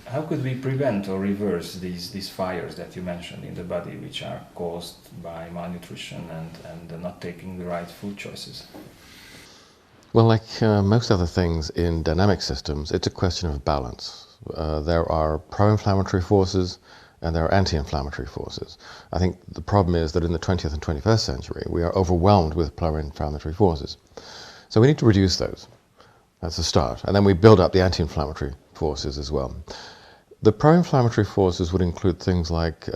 How could we prevent or reverse these fires that you mentioned in the body, which are caused by malnutrition and not taking the right food choices? Well, like most other things in dynamic systems, it's a question of balance. There are pro-inflammatory forces and there are anti-inflammatory forces. I think the problem is that in the 20th and 21st century, we are overwhelmed with pro-inflammatory forces. So we need to reduce those. That's the start. And then we build up the anti-inflammatory forces as well. The pro-inflammatory forces would include things like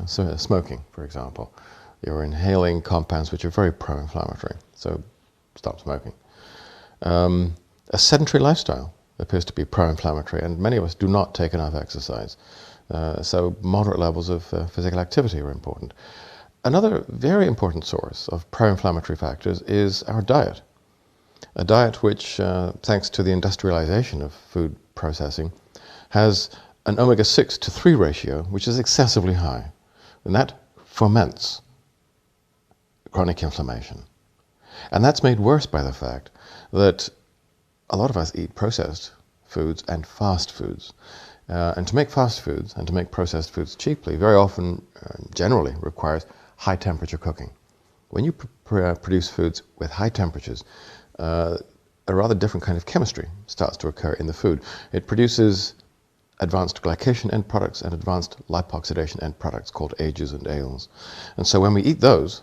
smoking, for example. You're inhaling compounds which are very pro-inflammatory, so stop smoking. A sedentary lifestyle appears to be pro-inflammatory, and many of us do not take enough exercise. So moderate levels of physical activity are important. Another very important source of pro-inflammatory factors is our diet. A diet which, thanks to the industrialization of food processing, has an omega-6 to 3 ratio, which is excessively high. And that foments chronic inflammation. And that's made worse by the fact that a lot of us eat processed foods and fast foods. And to make fast foods and to make processed foods cheaply very often, generally, requires high temperature cooking. When you produce foods with high temperatures, a rather different kind of chemistry starts to occur in the food. It produces advanced glycation end products and advanced lipoxidation end products called AGEs and ALEs. And so when we eat those,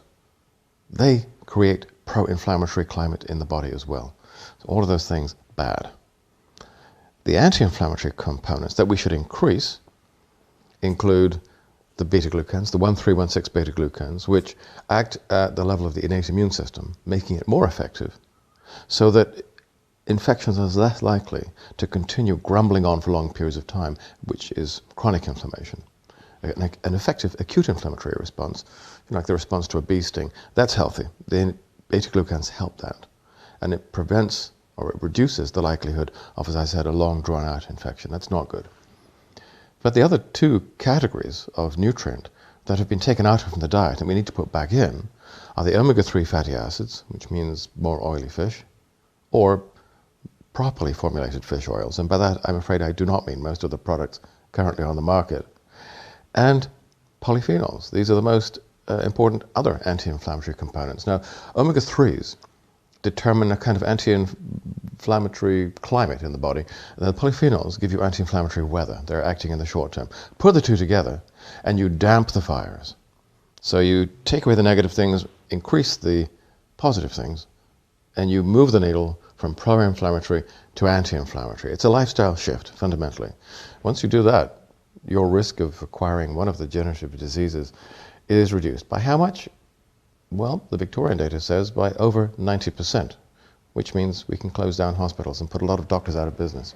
they create pro-inflammatory climate in the body as well. So all of those things, bad. The anti-inflammatory components that we should increase include the beta-glucans, the 1,3,1,6 beta-glucans, which act at the level of the innate immune system, making it more effective, so that infections are less likely to continue grumbling on for long periods of time, which is chronic inflammation. An effective acute inflammatory response, like the response to a bee sting, that's healthy. The beta-glucans help that. And it prevents or it reduces the likelihood of, as I said, a long drawn-out infection. That's not good. But the other two categories of nutrient that have been taken out from the diet and we need to put back in are the omega-3 fatty acids, which means more oily fish, or properly formulated fish oils. And by that, I'm afraid I do not mean most of the products currently on the market. And polyphenols. These are the most important other anti-inflammatory components. Now, omega-3s determine a kind of anti-inflammatory climate in the body. The polyphenols give you anti-inflammatory weather. They're acting in the short term. Put the two together and you damp the fires. So you take away the negative things, increase the positive things, and you move the needle from pro-inflammatory to anti-inflammatory. It's a lifestyle shift, fundamentally. Once you do that, your risk of acquiring one of the degenerative diseases is reduced. By how much? Well, the Victorian data says by over 90%, which means we can close down hospitals and put a lot of doctors out of business.